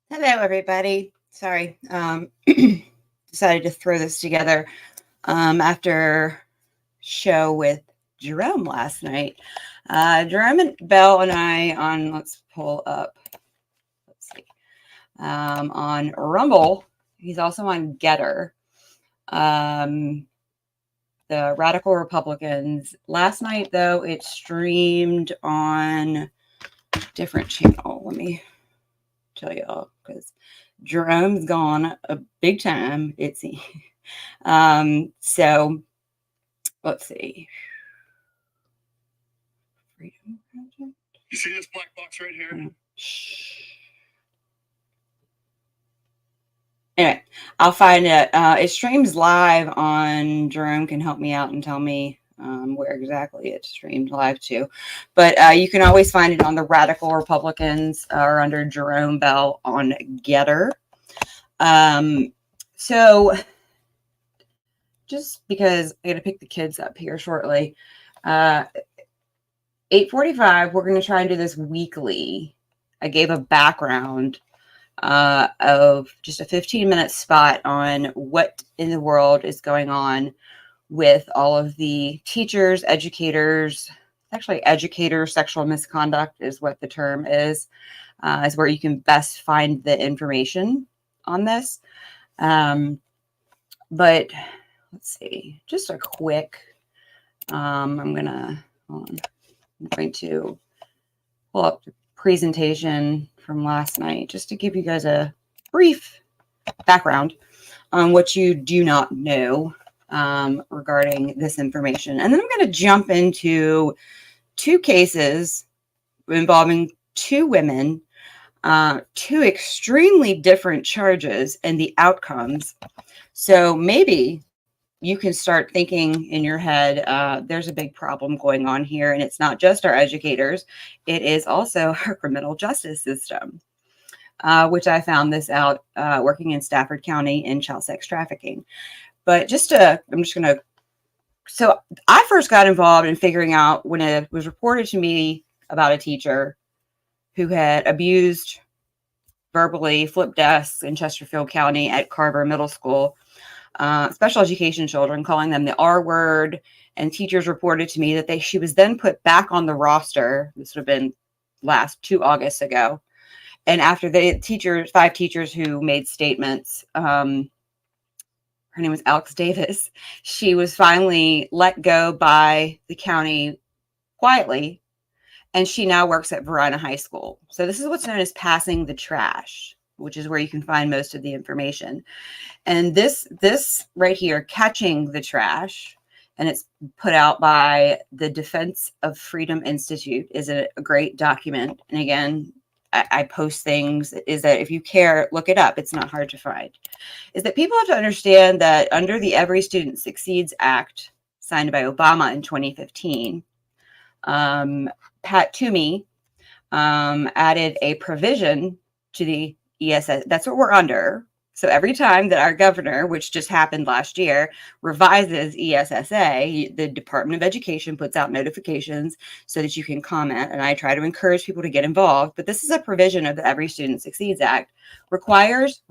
Hello, everybody. Sorry, decided to throw this together after show with Jerome last night. Jerome and Belle and I let's pull up, let's see, on Rumble. He's also on Getter. The Radical Republicans. Last night, though, it streamed on a different channel. Let me tell y'all, because Jerome's gone a big time, it seems. So let's see. Freedom Project. You see this black box right here? Anyway, I'll find it. It streams live on. Jerome can help me out and tell me where exactly it's streamed live to. But you can always find it on the Radical Republicans or under Jerome Bell on Getter. So just because I got to pick the kids up here shortly, 8:45, we're going to try and do this weekly. I gave a background of just a 15-minute spot on what in the world is going on with all of the teachers, educators, actually educator sexual misconduct is what the term is where you can best find the information on this. But let's see, just a quick, I'm going to pull up the presentation from last night just to give you guys a brief background on what you do not know regarding this information. And then I'm going to jump into two cases involving two women, two extremely different charges and the outcomes. So maybe you can start thinking in your head, there's a big problem going on here. And it's not just our educators. It is also our criminal justice system, which I found this out working in Stafford County in child sex trafficking. But so I first got involved in figuring out when it was reported to me about a teacher who had abused verbally flipped desks in Chesterfield County at Carver Middle School. Special education children, calling them the R word, and teachers reported to me that she was then put back on the roster. This would have been last 2 August ago. And after the 5 teachers who made statements, her name was Alex Davis, she was finally let go by the county quietly, and she now works at Verona High School. So this is what's known as passing the trash, which is where you can find most of the information. And this right here, catching the trash, and it's put out by the Defense of Freedom Institute, is a great document. And again, I post things, is that if you care, look it up. It's not hard to find. Is that people have to understand that under the Every Student Succeeds Act, signed by Obama in 2015, Pat Toomey added a provision to the ESS. That's what we're under. So every time that our governor, which just happened last year, revises ESSA, the Department of Education puts out notifications so that you can comment. And I try to encourage people to get involved. But this is a provision of the Every Student Succeeds Act, requires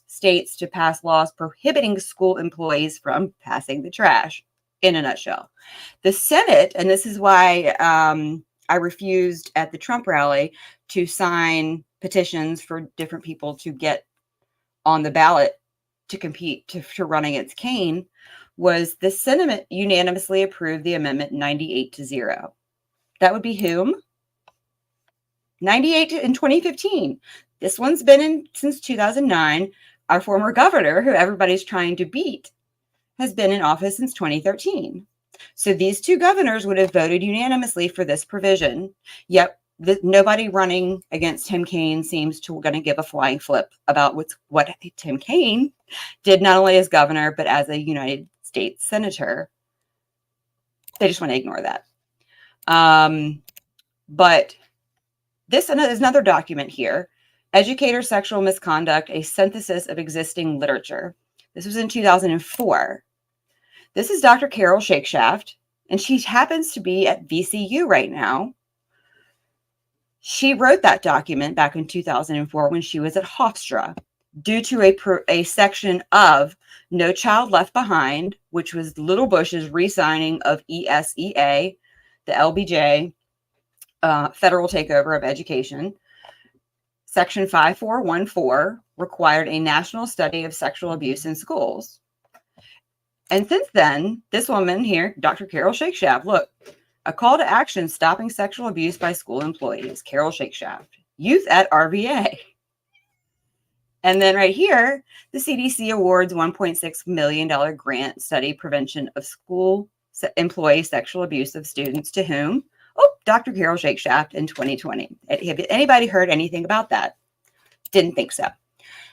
states to pass laws prohibiting school employees from passing the trash, in a nutshell. The Senate, and this is why I refused at the Trump rally to sign petitions for different people to get on the ballot to compete to run against Kane, was the Senate unanimously approved the amendment 98-0. That would be whom? 98 in 2015. This one's been in since 2009. Our former governor, who everybody's trying to beat, has been in office since 2013. So these two governors would have voted unanimously for this provision. Yet nobody running against Tim Kaine seems to going to give a flying flip about what Tim Kaine did, not only as governor, but as a United States senator. They just want to ignore that. But this is another document here, Educator Sexual Misconduct, a synthesis of existing literature. This was in 2004. This is Dr. Carol Shakeshaft, and she happens to be at VCU right now. She wrote that document back in 2004 when she was at Hofstra due to a section of No Child Left Behind, which was Little Bush's re-signing of ESEA, the LBJ, federal takeover of education. Section 5414 required a national study of sexual abuse in schools. And since then, this woman here, Dr. Carol Shakeshaft, look, a call to action stopping sexual abuse by school employees, Carol Shakeshaft, youth at RVA. And then right here, the CDC awards $1.6 million grant study prevention of school employee sexual abuse of students to whom? Oh, Dr. Carol Shakeshaft in 2020. Have anybody heard anything about that? Didn't think so.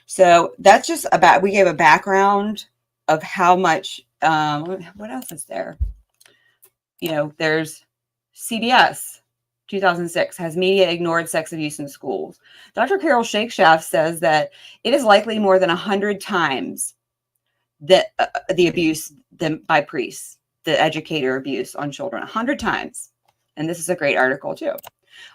So that's just about, we gave a background of how much, what else is there? You know, there's CBS, 2006, has media ignored sex abuse in schools. Dr. Carol Shakeshaft says that it is likely more than 100 times that the abuse by priests, the educator abuse on children, 100 times. And this is a great article too.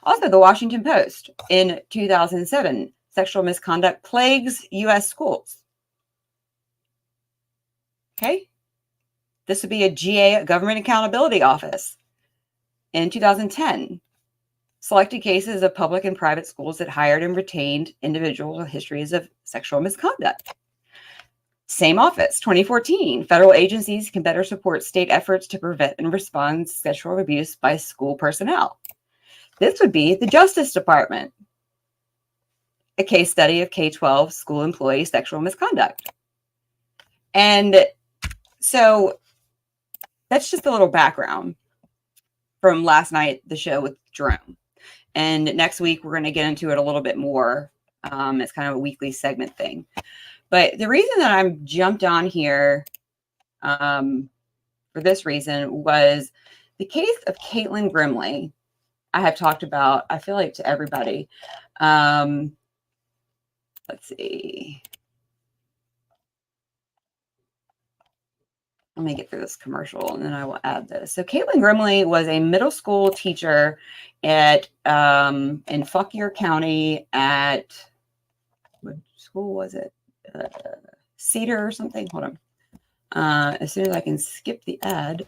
Also, the Washington Post in 2007, sexual misconduct plagues U.S. schools. Okay. This would be a GA, Government Accountability Office. In 2010, selected cases of public and private schools that hired and retained individuals with histories of sexual misconduct. Same office, 2014, federal agencies can better support state efforts to prevent and respond to sexual abuse by school personnel. This would be the Justice Department, a case study of K-12 school employee sexual misconduct. And so that's just a little background from last night, the show with Jerome. And next week, we're going to get into it a little bit more. It's kind of a weekly segment thing. But the reason that I'm jumped on here for this reason was the case of Kaitlin Grimley. I have talked about, I feel like, to everybody. Let's see. Let me get through this commercial and then I will add this. So Kaitlin Grimley was a middle school teacher at in Fauquier County at, what school was it? Cedar or something. Hold on. As soon as I can skip the ad.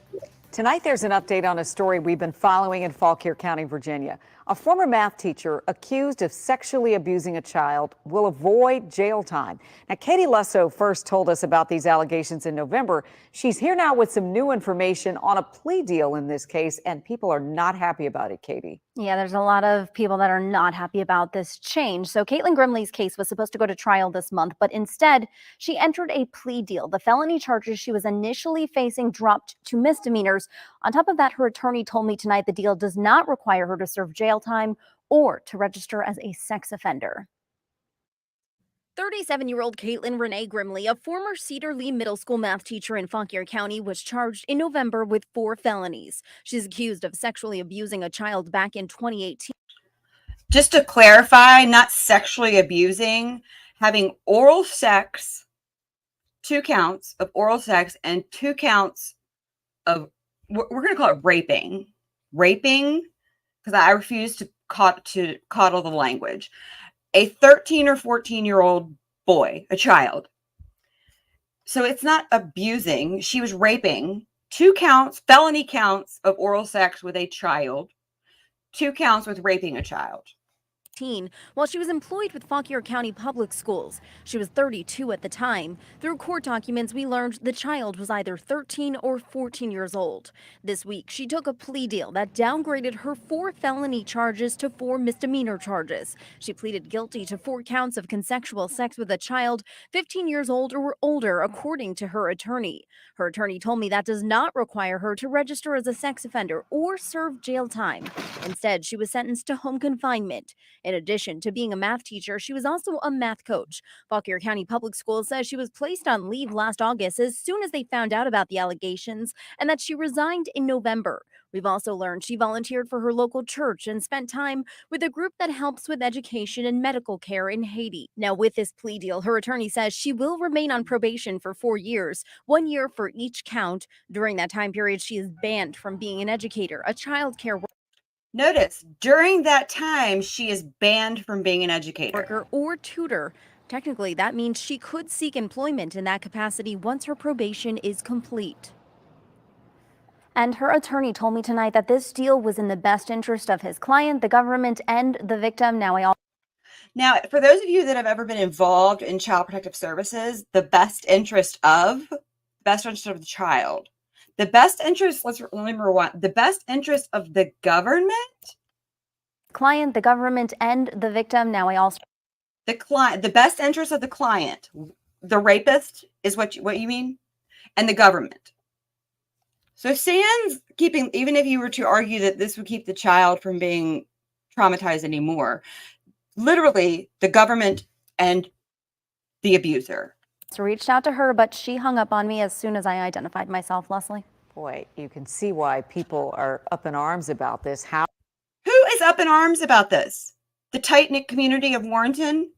Tonight, there's an update on a story we've been following in Fauquier County, Virginia. A former math teacher accused of sexually abusing a child will avoid jail time. Now, Katie Lusso first told us about these allegations in November. She's here now with some new information on a plea deal in this case, and people are not happy about it, Katie. Yeah, there's a lot of people that are not happy about this change. So Kaitlin Grimley's case was supposed to go to trial this month, but instead she entered a plea deal. The felony charges she was initially facing dropped to misdemeanors. On top of that, her attorney told me tonight the deal does not require her to serve jail time or to register as a sex offender. 37-year-old Kaitlin Renea Grimley, a former Cedar Middle School math teacher in Fauquier County, was charged in November with 4 felonies. She's accused of sexually abusing a child back in 2018. Just to clarify, not sexually abusing, having oral sex, 2 counts of oral sex and 2 counts of, we're going to call it raping. Raping, because I refuse to coddle the language. A 13 or 14-year-old boy, a child. So it's not abusing. She was raping. 2 counts, felony counts of oral sex with a child. 2 counts with raping a child. While she was employed with Fauquier County Public Schools. She was 32 at the time. Through court documents, we learned the child was either 13 or 14 years old. This week, she took a plea deal that downgraded her 4 felony charges to 4 misdemeanor charges. She pleaded guilty to 4 counts of consensual sex with a child 15 years old or older, according to her attorney. Her attorney told me that does not require her to register as a sex offender or serve jail time. Instead, she was sentenced to home confinement. In addition to being a math teacher, she was also a math coach. Fauquier County Public Schools says she was placed on leave last August as soon as they found out about the allegations and that she resigned in November. We've also learned she volunteered for her local church and spent time with a group that helps with education and medical care in Haiti. Now, with this plea deal, her attorney says she will remain on probation for 4 years, 1 year for each count. During that time period, she is banned from being an educator, a child care worker. Notice, during that time, she is banned from being an educator. Worker or tutor. Technically, that means she could seek employment in that capacity once her probation is complete. And her attorney told me tonight that this deal was in the best interest of his client, the government, and the victim. Now, for those of you that have ever been involved in child protective services, the best interest of the child, the best interest, let's remember what, the best interest of the government, client, the government, and the victim. The client, the best interest of the client, the rapist is what you mean, and the government. So sans keeping, even if you were to argue that this would keep the child from being traumatized anymore, literally the government and the abuser. Reached out to her, but she hung up on me as soon as I identified myself, Leslie. Boy, you can see why people are up in arms about this. Who is up in arms about this? The tight-knit community of Warrenton?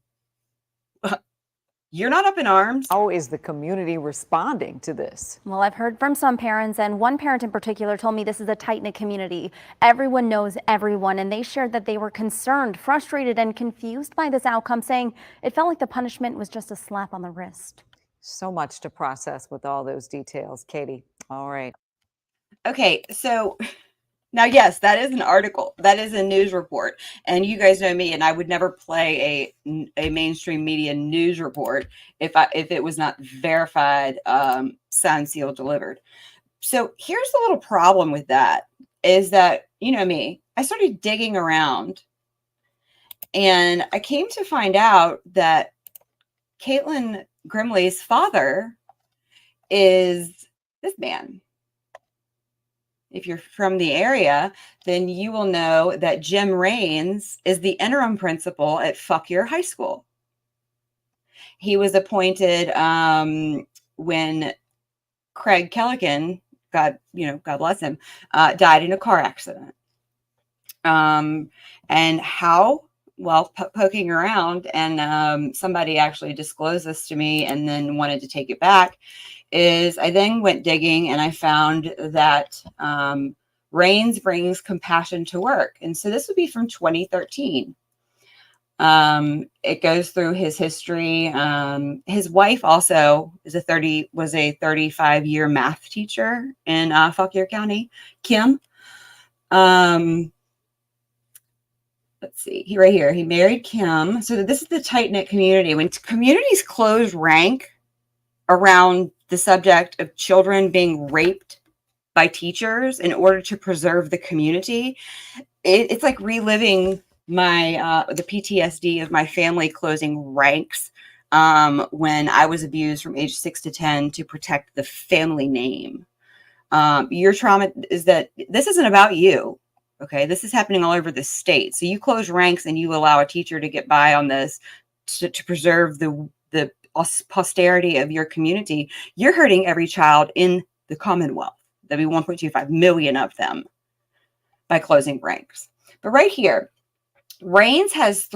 You're not up in arms. How is the community responding to this? Well, I've heard from some parents, and one parent in particular told me this is a tight-knit community. Everyone knows everyone, and they shared that they were concerned, frustrated, and confused by this outcome, saying it felt like the punishment was just a slap on the wrist. So much to process with all those details, Katie. All right. Okay, so now, yes, that is an article. That is a news report. And you guys know me, and I would never play a mainstream media news report if it was not verified, signed, sealed, delivered. So here's the little problem with that is that, you know me, I started digging around and I came to find out that Kaitlin Grimley's father is this man. If you're from the area, then you will know that Jim Raines is the interim principal at Fauquier High School. He was appointed when Craig Kellican, God bless him, died in a car accident. And how? Well, poking around, and somebody actually disclosed this to me and then wanted to take it back, is I then went digging and I found that Raines brings compassion to work. And so this would be from 2013. It goes through his history. His wife also was a 35-year math teacher in Fauquier County, Kim. Let's see, right here, he married Kim. So this is the tight-knit community. When communities close rank around the subject of children being raped by teachers in order to preserve the community, it's like reliving my the PTSD of my family closing ranks when I was abused from age 6 to 10 to protect the family name. Your trauma is that this isn't about you. Okay, this is happening all over the state. So you close ranks and you allow a teacher to get by on this to preserve the posterity of your community. You're hurting every child in the Commonwealth. There'll be 1.25 million of them by closing ranks. But right here, Raines has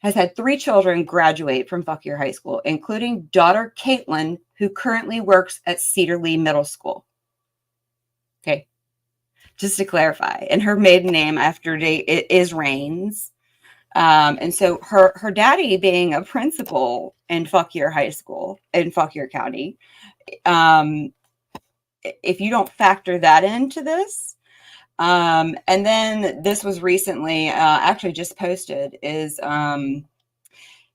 had 3 children graduate from Fauquier High School, including daughter Kaitlin, who currently works at Cedar Middle School. Okay. Just to clarify, and her maiden name after date is Raines. And so her daddy being a principal in Fauquier High School in Fauquier County, if you don't factor that into this, and then this was recently actually just posted, is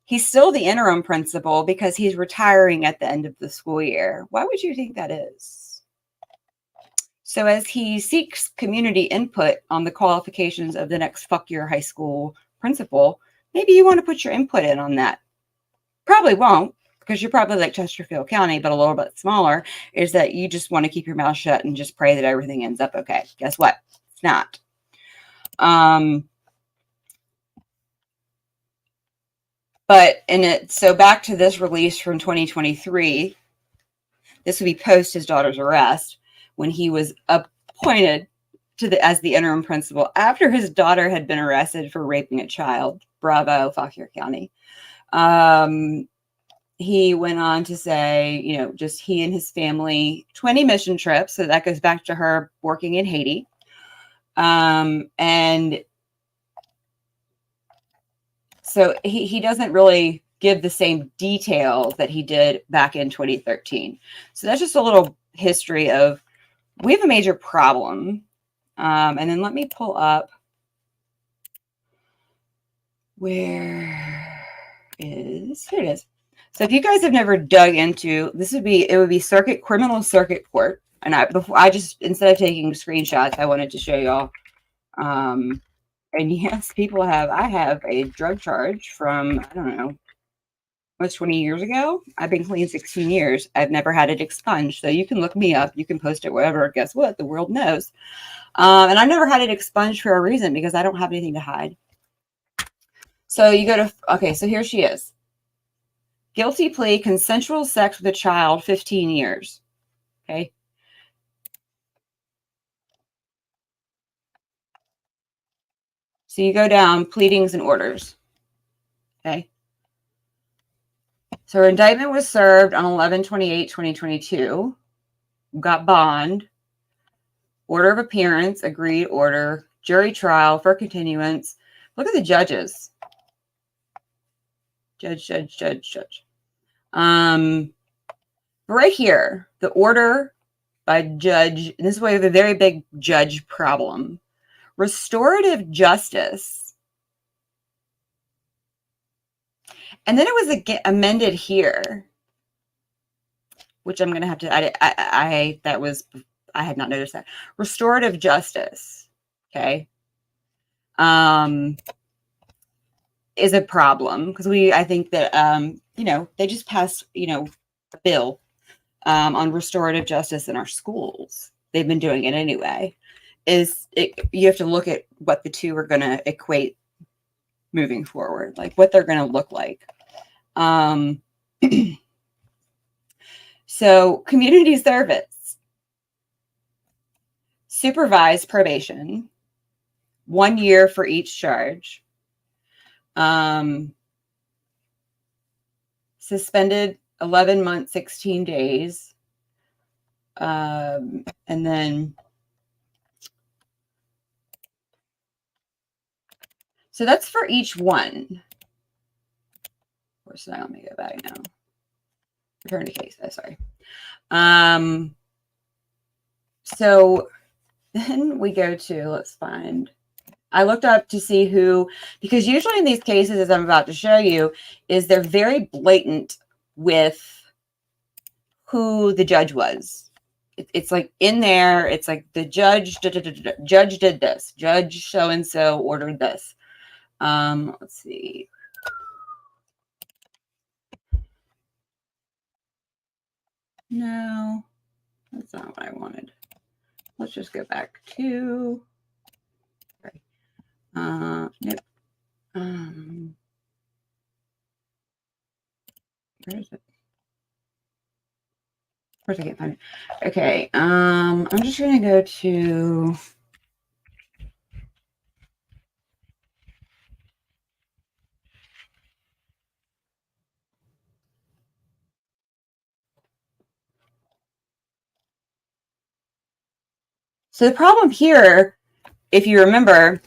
he's still the interim principal because he's retiring at the end of the school year. Why would you think that is? So as he seeks community input on the qualifications of the next Fauquier High School principal, maybe you want to put your input in on that. Probably won't, because you're probably like Chesterfield County, but a little bit smaller, is that you just want to keep your mouth shut and just pray that everything ends up okay. Guess what? It's not. So back to this release from 2023, this would be post his daughter's arrest, when he was appointed as the interim principal after his daughter had been arrested for raping a child. Bravo, Fauquier County. He went on to say, just he and his family, 20 mission trips. So that goes back to her working in Haiti. And so he doesn't really give the same details that he did back in 2013. So that's just a little history of, we have a major problem. And then let me pull up, here it is. So if you guys have never dug into, it would be criminal circuit court. And instead of taking screenshots, I wanted to show y'all. And yes, I have a drug charge from, I don't know, was 20 years ago. I've been clean 16 years. I've never had it expunged. So you can look me up. You can post it wherever. Guess what? The world knows. And I've never had it expunged for a reason, because I don't have anything to hide. So you go to, okay, so here she is. Guilty plea, consensual sex with a child, 15 years. Okay. So you go down, pleadings and orders. Okay. So her indictment was served on 11/28/2022. Got bond. Order of appearance, agreed order. Jury trial for continuance. Look at the judges. Judge. Right here, the order by judge. This is why we have a very big judge problem. Restorative justice. And then it was amended here, which I'm going to have to, I had not noticed that. Restorative justice, okay, is a problem, because I think that, they just passed, a bill on restorative justice in our schools. They've been doing it anyway. You have to look at what the two are going to equate moving forward, like what they're going to look like. So community service, supervised probation, 1 year for each charge, suspended 11 months, 16 days. And then, so that's for each one. Of course, now let me go back now. Return to case, sorry. So then we go to, let's find, I looked up to see who, because usually in these cases, as I'm about to show you, is they're very blatant with who the judge was. It's like in there, it's like the judge did this, judge so-and-so ordered this. Let's see. No, that's not what I wanted. Let's just go back to, nope. Where is it? Of course I can't find it. Okay, I'm just gonna go to, so the problem here, if you remember,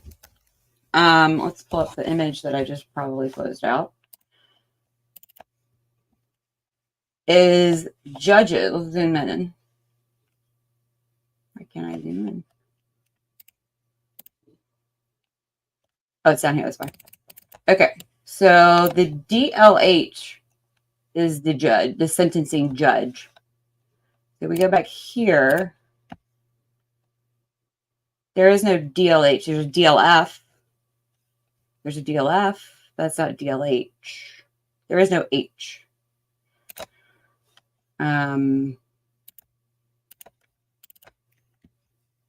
let's pull up the image that I just probably closed out, is judges. Let's zoom in. Why can't I zoom in? Oh, it's down here. That's fine. Okay, so the DLH is the judge, the sentencing judge. So we go back here. There is no DLH. There's a DLF. There's a DLF. That's not DLH. There is no H.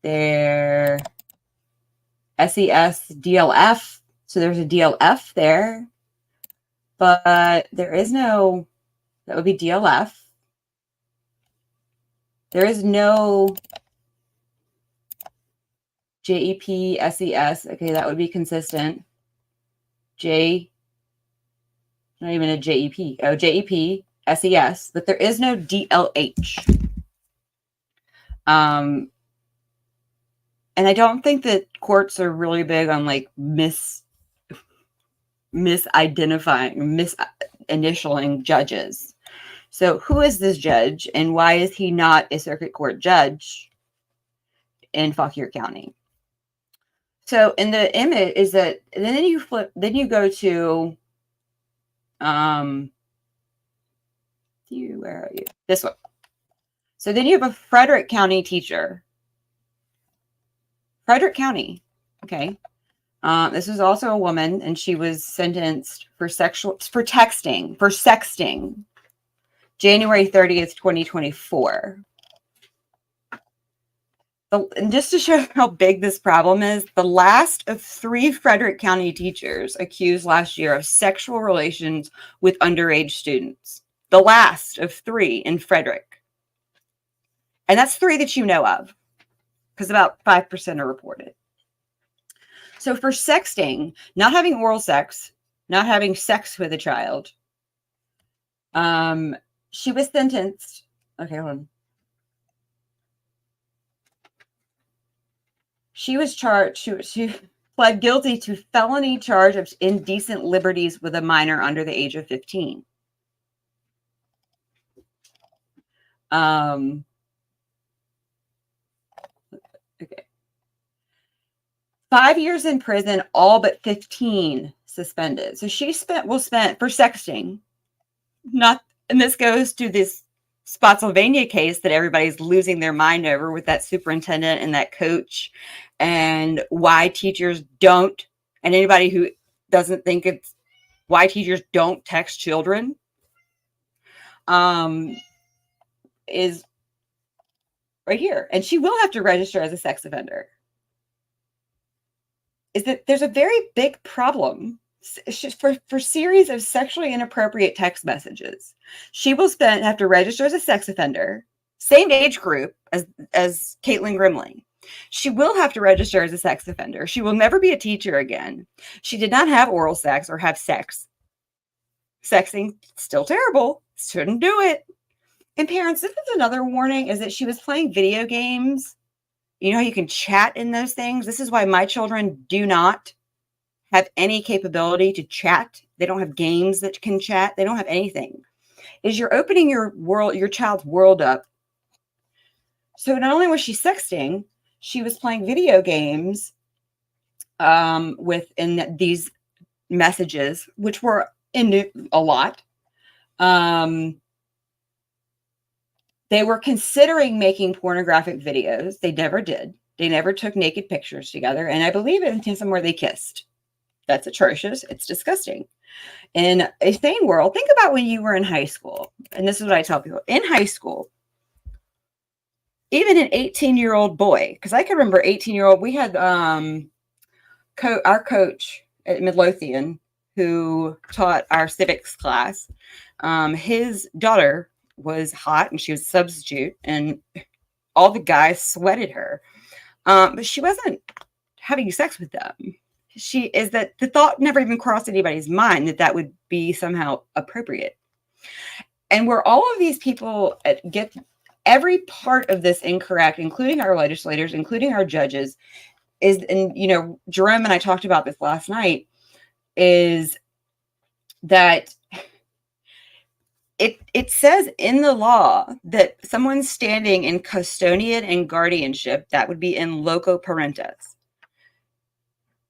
There, SES, DLF. So there's a DLF there, but there is no, that would be DLF. There is no JEP, SES. Okay, that would be consistent. Not even a JEP. Oh, JEP, SES, but there is no DLH. And I don't think that courts are really big on like misinitialing judges. So who is this judge and why is he not a circuit court judge in Fauquier County? So in the image is that, and then you go to, where are you? This one. So then you have a Frederick County teacher. Frederick County. Okay. This was also a woman, and she was sentenced for sexting, January 30th, 2024. And just to show how big this problem is, the last of 3 Frederick County teachers accused last year of sexual relations with underage students. The last of 3 in Frederick. And that's 3 that you know of, because about 5% are reported. So for sexting, not having oral sex, not having sex with a child, she was sentenced. Okay, hold on. She was charged. She pled guilty to felony charge of indecent liberties with a minor under the age of 15. Okay. 5 years in prison, all but 15 suspended. So she will spend for sexting. And this goes to this Spotsylvania case that everybody's losing their mind over with that superintendent and that coach, and why teachers don't, and anybody who doesn't think it's why teachers don't text children, is right here. And she will have to register as a sex offender. Is that there's a very big problem for series of sexually inappropriate text messages. She will have to register as a sex offender, same age group as Kaitlin Grimley. She will have to register as a sex offender. She will never be a teacher again. She did not have oral sex or have sex. Sexting, still terrible. Shouldn't do it. And parents, this is another warning, is that she was playing video games. You know how you can chat in those things? This is why my children do not have any capability to chat. They don't have games that can chat. They don't have anything. Is you're opening your child's world up. So not only was she sexting, she was playing video games in these messages, which were in a lot. They were considering making pornographic videos. They never did. They never took naked pictures together. And I believe in somewhere they kissed. That's atrocious. It's disgusting. In a sane world, think about when you were in high school. And this is what I tell people. In high school, even an 18-year-old boy, because I can remember 18-year-old, we had our coach at Midlothian who taught our civics class. His daughter was hot and she was a substitute, and all the guys sweated her. But she wasn't having sex with them. The thought never even crossed anybody's mind that would be somehow appropriate. And where all of these people get every part of this incorrect, including our legislators, including our judges, and Jerome and I talked about this last night, is that it says in the law that someone's standing in custodian and guardianship, that would be in loco parentis.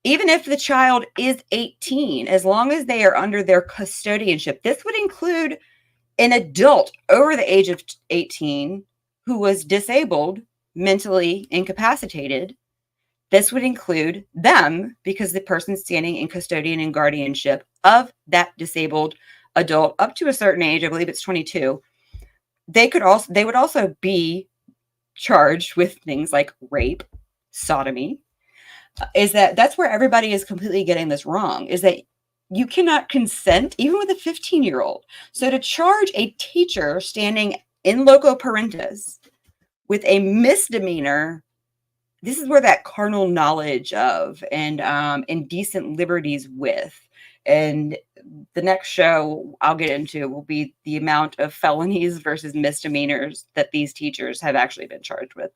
Even if the child is 18, as long as they are under their custodianship, this would include an adult over the age of 18 who was disabled, mentally incapacitated. This would include them because the person standing in custodian and guardianship of that disabled adult up to a certain age, I believe it's 22, they would also be charged with things like rape, sodomy. That's where everybody is completely getting this wrong, is that you cannot consent even with a 15-year-old. So to charge a teacher standing in loco parentis with a misdemeanor, this is where that carnal knowledge of and indecent liberties with. And the next show I'll get into will be the amount of felonies versus misdemeanors that these teachers have actually been charged with.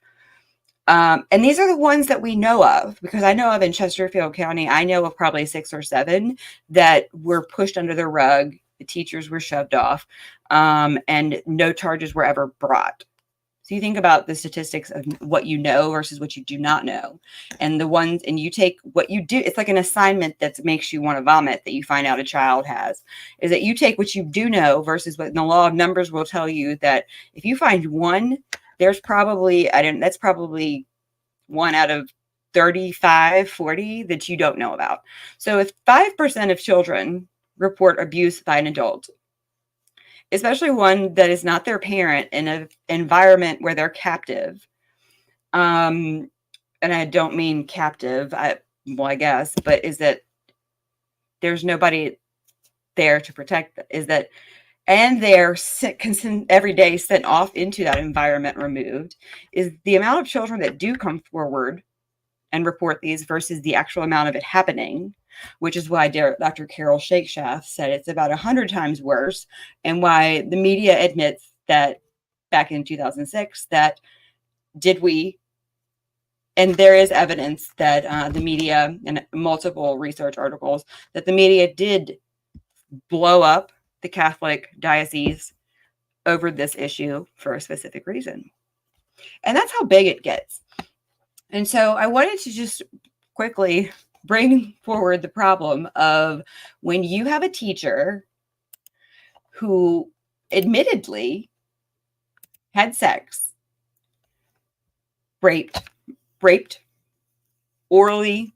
And these are the ones that we know of, because I know of in Chesterfield County, I know of probably 6 or 7 that were pushed under the rug. The teachers were shoved off, and no charges were ever brought. So you think about the statistics of what you know versus what you do not know. And you take what you do, it's like an assignment that makes you want to vomit that you find out a child has, is that you take what you do know versus what the law of numbers will tell you, that if you find one, there's probably, that's probably 1 out of 35, 40 that you don't know about. So if 5% of children report abuse by an adult, especially one that is not their parent, in an environment where they're captive. And I don't mean captive, I guess, but is that there's nobody there to protect them, and they're every day sent off into that environment removed, is the amount of children that do come forward and report these versus the actual amount of it happening, which is why Dr. Carol Shakeshaft said it's about 100 times worse, and why the media admits that back in 2006 that and there is evidence that the media, and multiple research articles, that the media did blow up the Catholic diocese over this issue for a specific reason. And that's how big it gets. And so I wanted to just quickly bring forward the problem of when you have a teacher who admittedly had sex, raped orally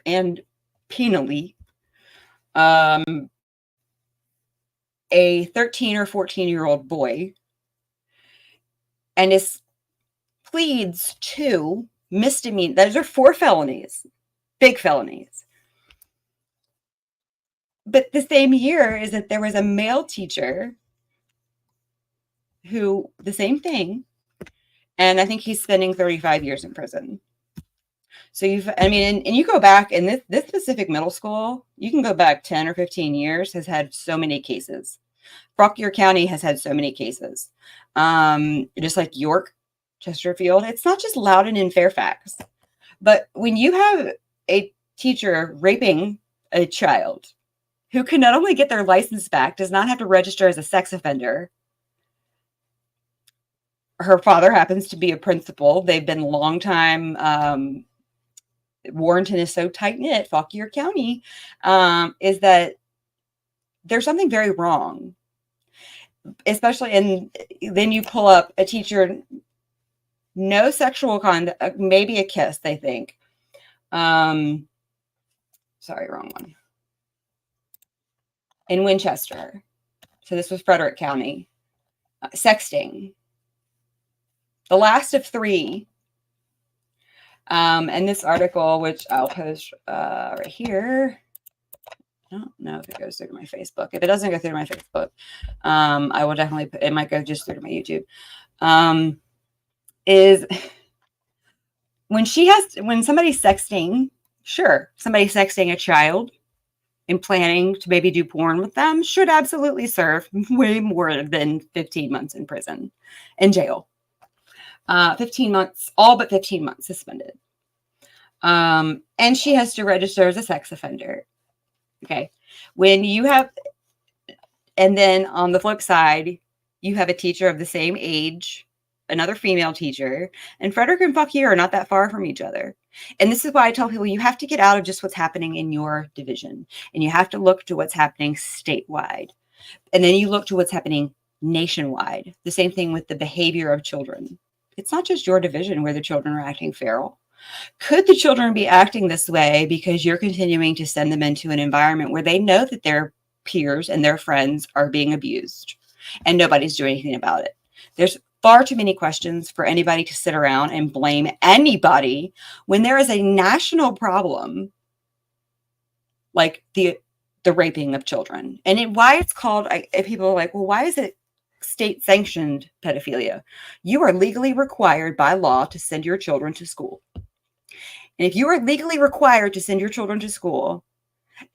and penally, a 13 or 14-year-old boy, and pleads to misdemeanor. Those are 4 felonies, big felonies. But the same year is that there was a male teacher who, the same thing, and I think he's spending 35 years in prison. So and you go back, and this specific middle school, you can go back 10 or 15 years, has had so many cases. Fauquier County has had so many cases. Just like York, Chesterfield, it's not just Loudoun and Fairfax. But when you have a teacher raping a child who can not only get their license back, does not have to register as a sex offender. Her father happens to be a principal. They've been long time. Warrenton is so tight-knit, Fauquier County, is that there's something very wrong. Especially, and then you pull up a teacher, no sexual conduct, maybe a kiss, they think. Sorry, wrong one. In Winchester. So this was Frederick County. Sexting. The last of 3. And this article, which I'll post right here. I don't know if it goes through to my Facebook. If it doesn't go through to my Facebook, I will definitely it might go just through to my YouTube. Is when somebody's sexting, sure, somebody sexting a child and planning to maybe do porn with them should absolutely serve way more than 15 months in prison, in jail. 15 months, all but 15 months suspended. And she has to register as a sex offender. Okay. And then on the flip side, you have a teacher of the same age, another female teacher, and Frederick and Fauquier are not that far from each other. And this is why I tell people you have to get out of just what's happening in your division, and you have to look to what's happening statewide. And then you look to what's happening nationwide. The same thing with the behavior of children. It's not just your division where the children are acting feral. Could the children be acting this way because you're continuing to send them into an environment where they know that their peers and their friends are being abused and nobody's doing anything about it? There's far too many questions for anybody to sit around and blame anybody when there is a national problem like the raping of children. And why it's called, people are like, well, why is it state sanctioned pedophilia? You are legally required by law to send your children to school. And if you are legally required to send your children to school,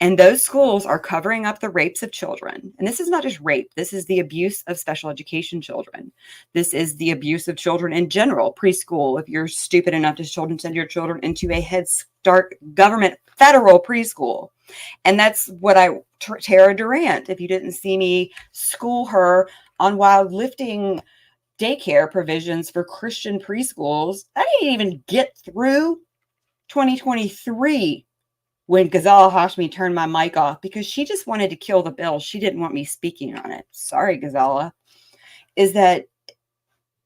And those schools are covering up the rapes of children. And this is not just rape. This is the abuse of special education children. This is the abuse of children in general, preschool. If you're stupid enough to send your children into a Head Start government federal preschool. And that's what Tara Durant, if you didn't see me school her on wild lifting daycare provisions for Christian preschools, I didn't even get through 2023 when Ghazala Hashmi turned my mic off because she just wanted to kill the bill. She didn't want me speaking on it. Sorry, Ghazala. Is that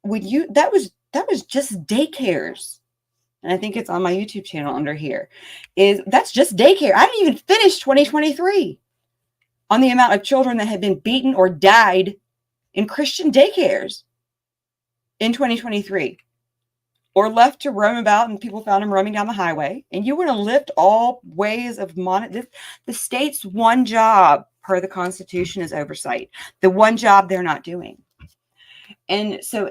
that was just daycares. And I think it's on my YouTube channel under here. That's just daycare. I didn't even finish 2023 on the amount of children that had been beaten or died in Christian daycares in 2023. Or left to roam about and people found him roaming down the highway. And you want to lift all ways of the state's one job per the Constitution is oversight. The one job they're not doing. And so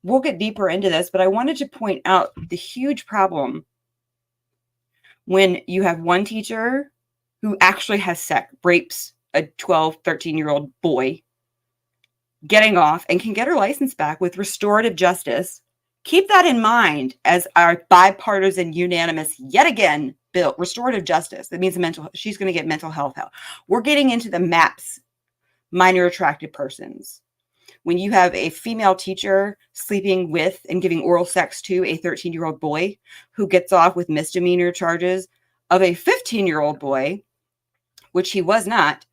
we'll get deeper into this, but I wanted to point out the huge problem when you have one teacher who actually has rapes a 12, 13-year-old boy, getting off and can get her license back with restorative justice. Keep that in mind as our bipartisan, unanimous, yet again, bill, restorative justice. That means she's going to get mental health help. We're getting into the MAPS, minor attracted persons. When you have a female teacher sleeping with and giving oral sex to a 13-year-old boy who gets off with misdemeanor charges of a 15-year-old boy, which he was not.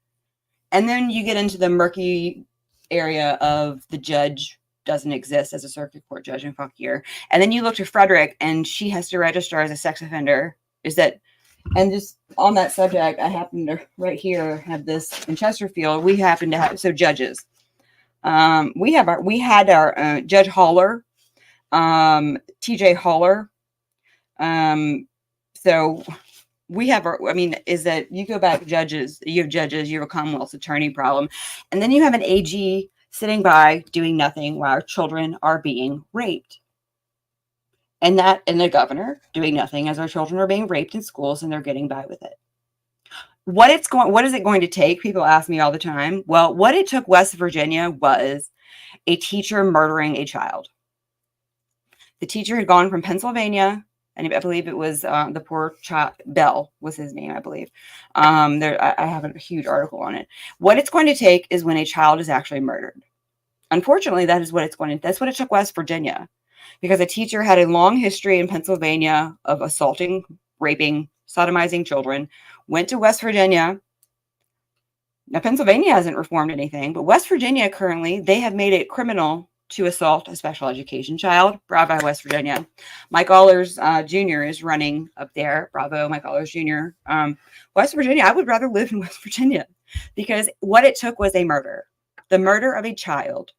And then you get into the murky area of the judge doesn't exist as a circuit court judge in Fauquier. And then you look to Frederick and she has to register as a sex offender. And just on that subject, I happen to right here have this in Chesterfield. We happen to have, judges. We had our Judge Haller, TJ Haller. So we have is that you go back judges, you have a Commonwealth's attorney problem. And then you have an AG sitting by doing nothing while our children are being raped. And the governor doing nothing as our children are being raped in schools and they're getting by with it. What is it going to take? People ask me all the time. Well, what it took West Virginia was a teacher murdering a child. The teacher had gone from Pennsylvania, and I believe it was the poor child, Bell was his name, I believe. I have a huge article on it. What it's going to take is when a child is actually murdered. Unfortunately, that's what it took West Virginia, because a teacher had a long history in Pennsylvania of assaulting, raping, sodomizing children, went to West Virginia. Now, Pennsylvania hasn't reformed anything, but West Virginia currently, they have made it criminal to assault a special education child. Bravo, West Virginia. Mike Allers Jr. is running up there. Bravo, Mike Allers Jr. West Virginia, I would rather live in West Virginia because what it took was a murder. The murder of a child.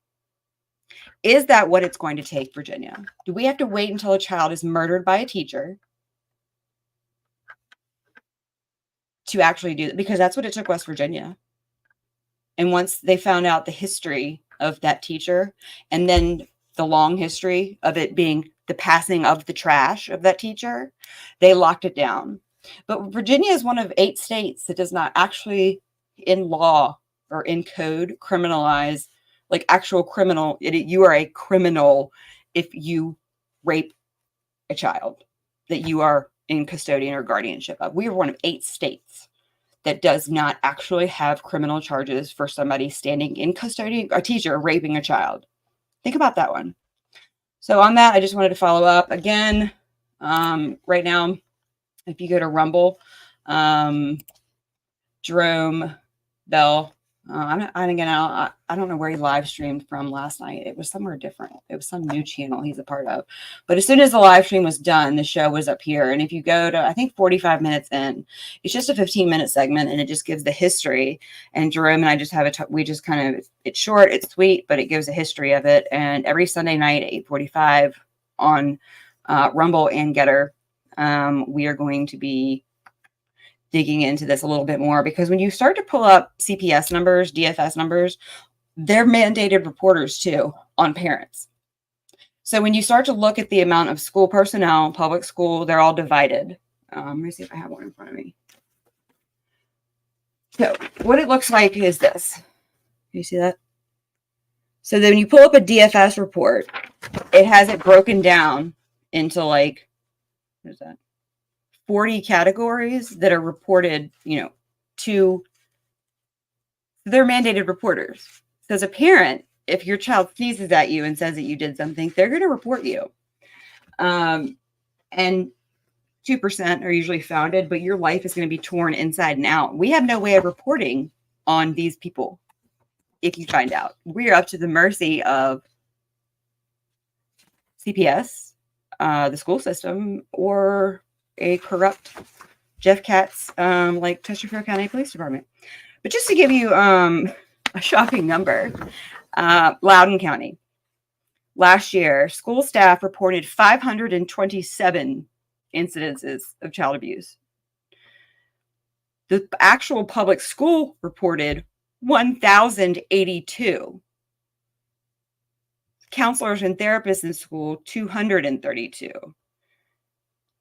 Is that what it's going to take, Virginia? Do we have to wait until a child is murdered by a teacher to actually do that? Because that's what it took West Virginia. And once they found out the history of that teacher and then the long history of it being the passing of the trash of that teacher, they locked it down. But Virginia is one of 8 states that does not actually in law or in code criminalize like actual criminal. You are a criminal if you rape a child that you are in custodian or guardianship of. We are one of 8 states that does not actually have criminal charges for somebody standing in custody, a teacher raping a child. Think about that one. So on that, I just wanted to follow up again. Right now, if you go to Rumble, Jerome Bell, I don't know where he live streamed from last night. It was somewhere different. It was some new channel he's a part of. But as soon as the live stream was done, the show was up here. And if you go to, I think 45 minutes in, it's just a 15-minute segment and it just gives the history. And Jerome and I just have it's short, it's sweet, but it gives a history of it. And every Sunday night at 8:45 on Rumble and Getter, we are going to be digging into this a little bit more, because when you start to pull up CPS numbers, DFS numbers, they're mandated reporters too on parents. So when you start to look at the amount of school personnel, public school, they're all divided. Let me see if I have one in front of me. So what it looks like is this. Can you see that? So then when you pull up a DFS report, it has it broken down into like, what is that? 40 categories that are reported, to their mandated reporters. So as a parent, if your child sneezes at you and says that you did something, they're going to report you. And 2% are usually founded, but your life is going to be torn inside and out. We have no way of reporting on these people. If you find out, we're up to the mercy of CPS, the school system, or a corrupt Jeff Katz, like Chesterfield County Police Department. But just to give you a shocking number, Loudoun County, last year, school staff reported 527 incidences of child abuse. The actual public school reported 1,082. Counselors and therapists in school, 232.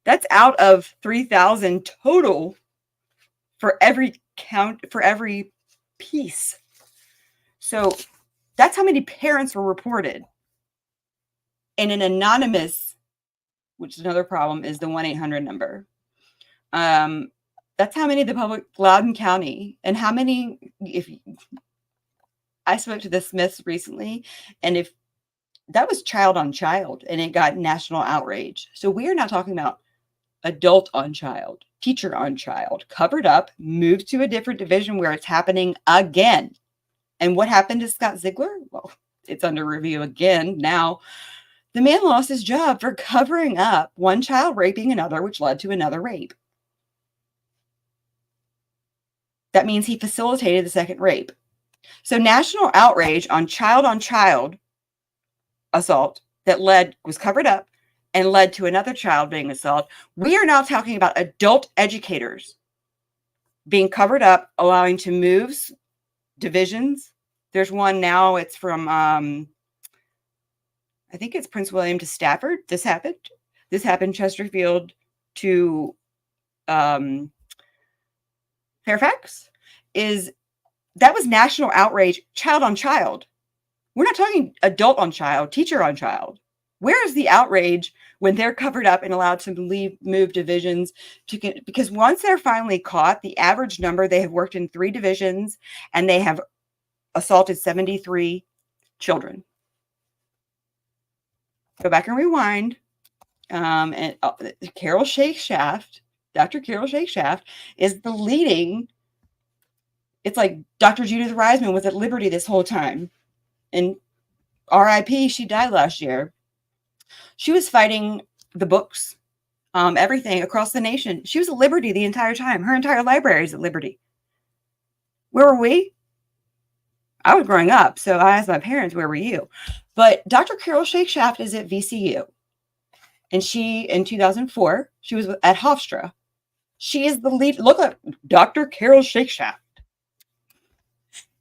That's out of 3,000 total for every piece. So that's how many parents were reported. And an anonymous, which is another problem, is the 1-800 number. That's how many the public, Loudoun County, and how many, if I spoke to the Smiths recently, and if that was child on child, and it got national outrage. So we are not talking about adult on child, teacher on child, covered up, moved to a different division where it's happening again. And what happened to Scott Ziegler? Well, it's under review again. Now, the man lost his job for covering up one child raping another, which led to another rape. That means he facilitated the second rape. So national outrage on child assault that was covered up and led to another child being assaulted. We are now talking about adult educators being covered up, allowing to move divisions. There's one now, it's from, I think it's Prince William to Stafford. This happened Chesterfield to Fairfax. That was national outrage, child on child. We're not talking adult on child, teacher on child. Where is the outrage when they're covered up and allowed to move divisions? Because once they're finally caught, the average number, they have worked in 3 divisions and they have assaulted 73 children. Go back and rewind. And Carol Shakeshaft, Dr. Carol Shakeshaft, is the leading. It's like Dr. Judith Reisman was at Liberty this whole time. And RIP, she died last year. She was fighting the books, everything across the nation. She was at Liberty the entire time. Her entire library is at Liberty. Where were we? I was growing up, so I asked my parents, where were you? But Dr. Carol Shakeshaft is at VCU. And she, in 2004, she was at Hofstra. She is the lead. Look at Dr. Carol Shakeshaft.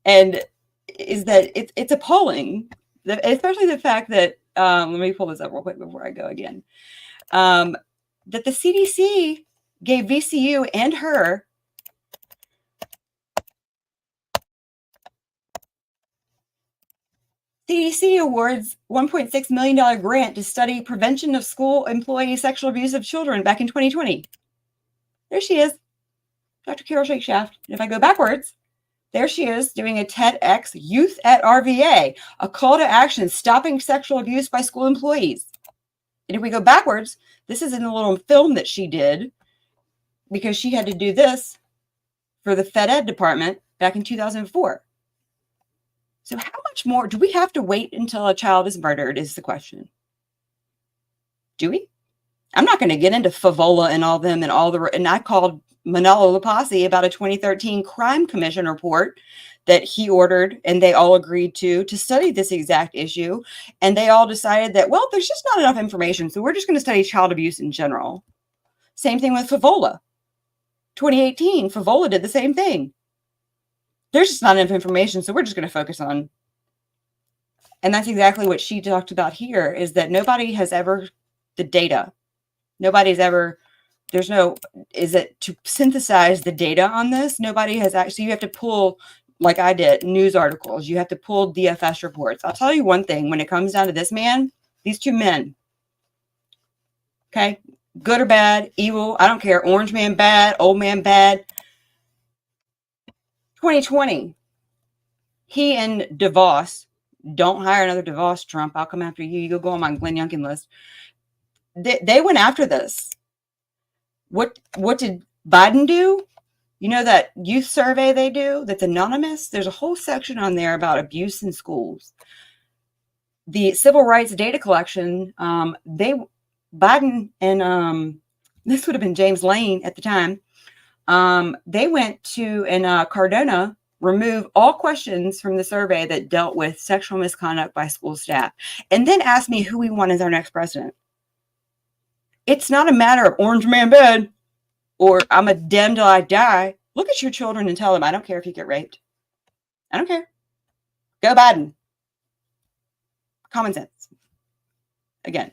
And is that it's appalling, especially the fact that, let me pull this up real quick before I go again, that the CDC gave VCU and her CDC awards $1.6 million grant to study prevention of school employee sexual abuse of children back in 2020. There she is, Dr. Carol Shakeshaft. And if I go backwards, there she is doing a TEDx Youth at RVA, a call to action stopping sexual abuse by school employees. And if we go backwards, this is in a little film that she did because she had to do this for the Fed Ed department back in 2004. So how much more do we have to wait until a child is murdered is the question. Do we? I'm not going to get into Favola and all them and and I called Manolo Lapasi about a 2013 Crime Commission report that he ordered and they all agreed to study this exact issue. And they all decided that, well, there's just not enough information. So we're just going to study child abuse in general. Same thing with Favola. 2018, Favola did the same thing. There's just not enough information. So we're just going to focus on. And that's exactly what she talked about here is that nobody has ever, the data, nobody's ever there's no, is it to synthesize the data on this? Nobody has actually, you have to pull, like I did, news articles. You have to pull DFS reports. I'll tell you one thing, when it comes down to this man, these two men, okay, good or bad, evil, I don't care, orange man bad, old man bad. 2020, he and DeVos, don't hire another DeVos, Trump, I'll come after you. You go on my Glenn Youngkin list. They went after this. What did Biden do? You know that youth survey they do that's anonymous? There's a whole section on there about abuse in schools. The civil rights data collection, Biden and this would have been James Lane at the time. They went to, and Cardona remove all questions from the survey that dealt with sexual misconduct by school staff, and then asked me who we want as our next president. It's not a matter of orange man bad or I'm a dem till I die. Look at your children and tell them, I don't care if you get raped. I don't care. Go Biden. Common sense. Again,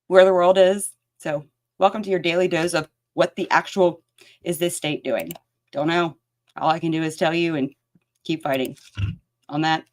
where the world is. So welcome to your daily dose of what the actual is this state doing. Don't know. All I can do is tell you and keep fighting on that.